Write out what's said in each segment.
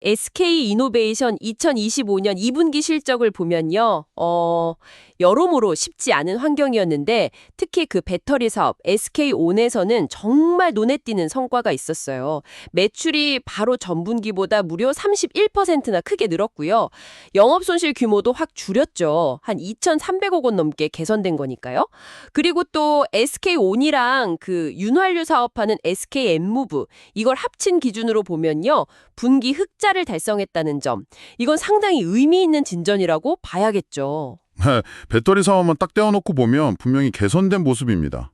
SK이노베이션 2025년 2분기 실적을 보면요. 여러모로 쉽지 않은 환경이었는데 특히 그 배터리 사업 SK온에서는 정말 눈에 띄는 성과가 있었어요. 매출이 바로 전분기보다 무려 31%나 크게 늘었고요. 영업 손실 규모도 확 줄였죠. 한 2,300억 원 넘게 개선된 거니까요. 그리고 또 SK온이랑 그 윤활유 사업하는 SK엠무브 이걸 합친 기준으로 보면요. 분기 흑자를 달성했다는 점. 이건 상당히 의미 있는 진전이라고 봐야겠죠. 네, 배터리 사업만 딱 떼어놓고 보면 분명히 개선된 모습입니다.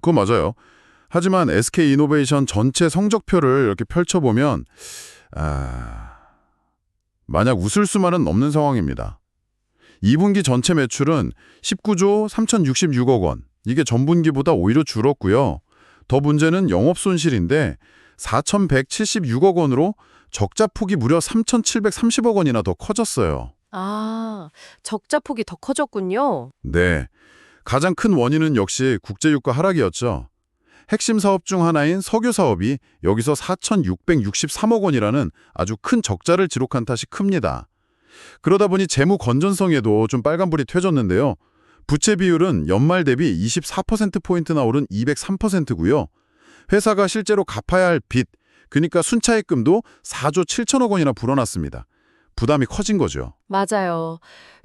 그거 맞아요. 하지만 SK이노베이션 전체 성적표를 이렇게 펼쳐보면 만약 웃을 수만은 없는 상황입니다. 2분기 전체 매출은 19조 3,066억 원. 이게 전분기보다 오히려 줄었고요. 더 문제는 영업 손실인데 4,176억 원으로 적자 폭이 무려 3,730억 원이나 더 커졌어요. 아, 적자 폭이 더 커졌군요. 네. 가장 큰 원인은 역시 국제유가 하락이었죠. 핵심 사업 중 하나인 석유 사업이 여기서 4,663억 원이라는 아주 큰 적자를 기록한 탓이 큽니다. 그러다 보니 재무 건전성에도 좀 빨간불이 켜졌는데요. 부채 비율은 연말 대비 24%포인트나 오른 203%고요. 회사가 실제로 갚아야 할 빚, 그러니까 순차익금도 4조 7천억 원이나 불어났습니다. 부담이 커진 거죠. 맞아요.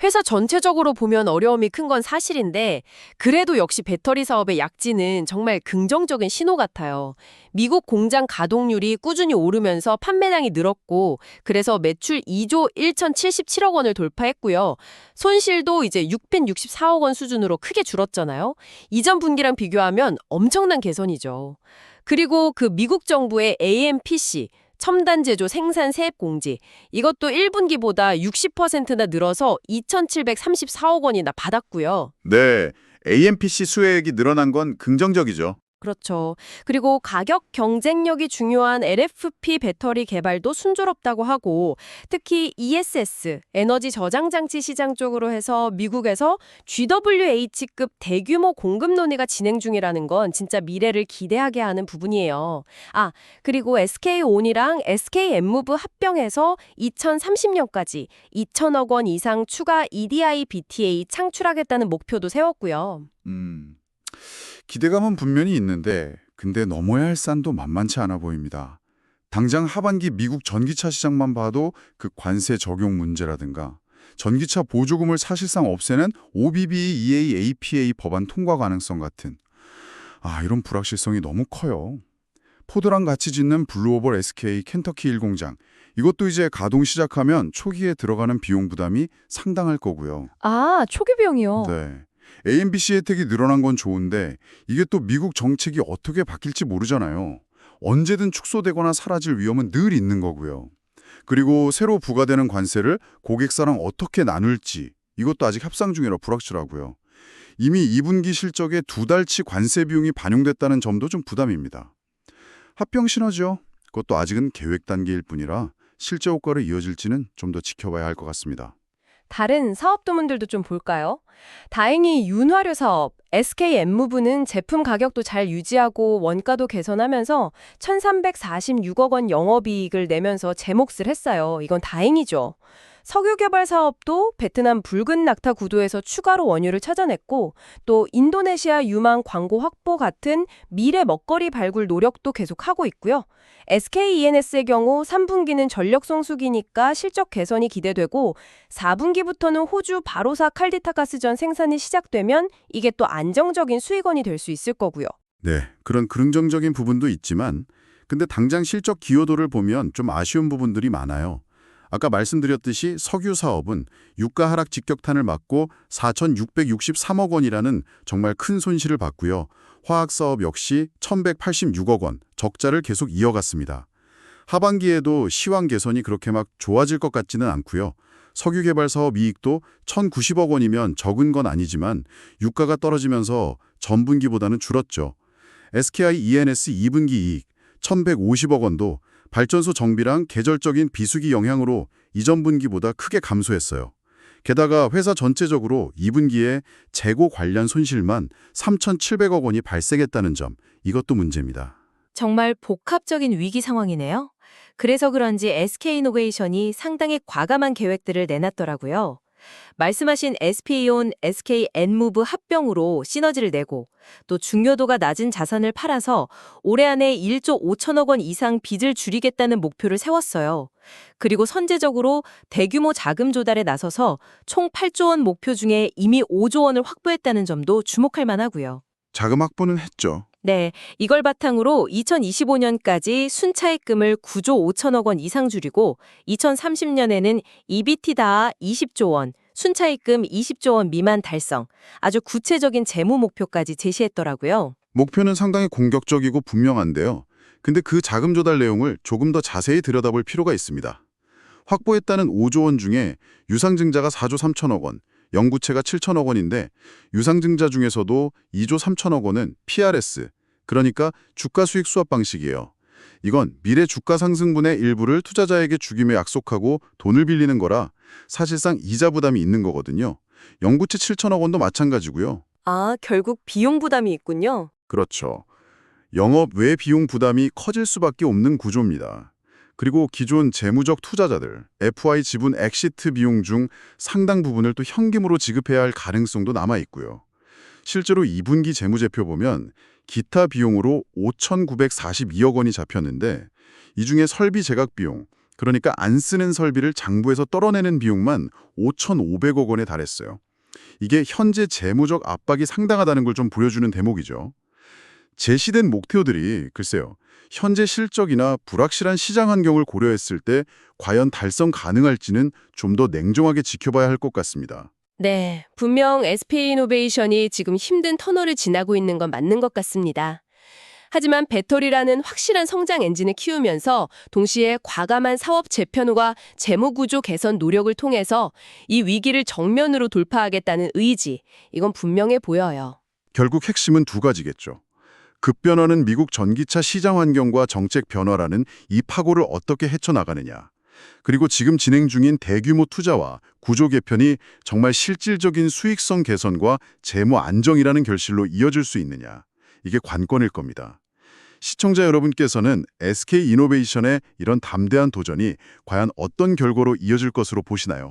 회사 전체적으로 보면 어려움이 큰 건 사실인데 그래도 역시 배터리 사업의 약진은 정말 긍정적인 신호 같아요. 미국 공장 가동률이 꾸준히 오르면서 판매량이 늘었고 그래서 매출 2조 1,077억 원을 돌파했고요. 손실도 이제 664억 원 수준으로 크게 줄었잖아요. 이전 분기랑 비교하면 엄청난 개선이죠. 그리고 그 미국 정부의 AMPC 첨단 제조 생산 세액 공지 이것도 1분기보다 60%나 늘어서 2,734억 원이나 받았고요. 네, AMPC 수혜액이 늘어난 건 긍정적이죠. 그렇죠. 그리고 가격 경쟁력이 중요한 LFP 배터리 개발도 순조롭다고 하고 특히 ESS, 에너지 저장 장치 시장 쪽으로 해서 미국에서 GWH급 대규모 공급 논의가 진행 중이라는 건 진짜 미래를 기대하게 하는 부분이에요. 아, 그리고 SK온이랑 SK엠무브 합병해서 2030년까지 2천억 원 이상 추가 EDI BTA 창출하겠다는 목표도 세웠고요. 기대감은 분명히 있는데 근데 넘어야 할 산도 만만치 않아 보입니다. 당장 하반기 미국 전기차 시장만 봐도 그 관세 적용 문제라든가 전기차 보조금을 사실상 없애는 OBBEA APA 법안 통과 가능성 같은 이런 불확실성이 너무 커요. 포드랑 같이 짓는 블루오벌 SK 켄터키 1공장 이것도 이제 가동 시작하면 초기에 들어가는 비용 부담이 상당할 거고요. 아, 초기 비용이요? 네. AMPC 혜택이 늘어난 건 좋은데 이게 또 미국 정책이 어떻게 바뀔지 모르잖아요. 언제든 축소되거나 사라질 위험은 늘 있는 거고요. 그리고 새로 부과되는 관세를 고객사랑 어떻게 나눌지 이것도 아직 협상 중이라 불확실하고요. 이미 2분기 실적에 2달치 관세 비용이 반영됐다는 점도 좀 부담입니다. 합병 신호죠. 그것도 아직은 계획 단계일 뿐이라 실제 효과로 이어질지는 좀 더 지켜봐야 할 것 같습니다. 다른 사업 부문들도 좀 볼까요? 다행히 윤활유 사업, SK엠무브는 제품 가격도 잘 유지하고 원가도 개선하면서 1,346억 원 영업이익을 내면서 제 몫을 했어요. 이건 다행이죠. 석유 개발 사업도 베트남 붉은 낙타 구도에서 추가로 원유를 찾아냈고 또 인도네시아 유망 광고 확보 같은 미래 먹거리 발굴 노력도 계속하고 있고요. SKENS의 경우 3분기는 전력 성수기니까 실적 개선이 기대되고 4분기부터는 호주 바로사 칼디타 가스전 생산이 시작되면 이게 또 안정적인 수익원이 될 수 있을 거고요. 네, 그런 긍정적인 부분도 있지만 근데 당장 실적 기여도를 보면 좀 아쉬운 부분들이 많아요. 아까 말씀드렸듯이 석유 사업은 유가 하락 직격탄을 맞고 4,663억 원이라는 정말 큰 손실을 봤고요. 화학 사업 역시 1,186억 원 적자를 계속 이어갔습니다. 하반기에도 시황 개선이 그렇게 막 좋아질 것 같지는 않고요. 석유 개발 사업 이익도 1,090억 원이면 적은 건 아니지만 유가가 떨어지면서 전분기보다는 줄었죠. SKI E&S 2분기 이익 1,150억 원도 발전소 정비랑 계절적인 비수기 영향으로 이전 분기보다 크게 감소했어요. 게다가 회사 전체적으로 2분기에 재고 관련 손실만 3,700억 원이 발생했다는 점, 이것도 문제입니다. 정말 복합적인 위기 상황이네요. 그래서 그런지 SK이노베이션이 상당히 과감한 계획들을 내놨더라고요. 말씀하신 SPA온 SK엔무브 합병으로 시너지를 내고 또 중요도가 낮은 자산을 팔아서 올해 안에 1조 5천억 원 이상 빚을 줄이겠다는 목표를 세웠어요. 그리고 선제적으로 대규모 자금 조달에 나서서 총 8조 원 목표 중에 이미 5조 원을 확보했다는 점도 주목할 만하고요. 자금 확보는 했죠. 네, 이걸 바탕으로 2025년까지 순차입금을 9조 5천억 원 이상 줄이고 2030년에는 EBITDA 20조 원, 순차입금 20조 원 미만 달성, 아주 구체적인 재무 목표까지 제시했더라고요. 목표는 상당히 공격적이고 분명한데요. 근데 그 자금 조달 내용을 조금 더 자세히 들여다볼 필요가 있습니다. 확보했다는 5조 원 중에 유상증자가 4조 3천억 원, 영구채가 7천억 원인데 유상증자 중에서도 2조 3천억 원은 PRS, 그러니까 주가 수익 수합 방식이에요. 이건 미래 주가 상승분의 일부를 투자자에게 주기로 약속하고 돈을 빌리는 거라 사실상 이자 부담이 있는 거거든요. 영구채 7천억 원도 마찬가지고요. 아, 결국 비용 부담이 있군요. 그렇죠. 영업 외 비용 부담이 커질 수밖에 없는 구조입니다. 그리고 기존 재무적 투자자들, FI 지분 엑시트 비용 중 상당 부분을 또 현금으로 지급해야 할 가능성도 남아있고요. 실제로 2분기 재무제표 보면 기타 비용으로 5,942억 원이 잡혔는데 이 중에 설비 제각 비용, 그러니까 안 쓰는 설비를 장부에서 떨어내는 비용만 5,500억 원에 달했어요. 이게 현재 재무적 압박이 상당하다는 걸 좀 보여주는 대목이죠. 제시된 목표들이 글쎄요. 현재 실적이나 불확실한 시장 환경을 고려했을 때 과연 달성 가능할지는 좀 더 냉정하게 지켜봐야 할 것 같습니다. 네, 분명 SP이노베이션이 지금 힘든 터널을 지나고 있는 건 맞는 것 같습니다. 하지만 배터리라는 확실한 성장 엔진을 키우면서 동시에 과감한 사업 재편과 재무구조 개선 노력을 통해서 이 위기를 정면으로 돌파하겠다는 의지, 이건 분명해 보여요. 결국 핵심은 두 가지겠죠. 급변하는 미국 전기차 시장 환경과 정책 변화라는 이 파고를 어떻게 헤쳐나가느냐. 그리고 지금 진행 중인 대규모 투자와 구조 개편이 정말 실질적인 수익성 개선과 재무 안정이라는 결실로 이어질 수 있느냐. 이게 관건일 겁니다. 시청자 여러분께서는 SK이노베이션의 이런 담대한 도전이 과연 어떤 결과로 이어질 것으로 보시나요?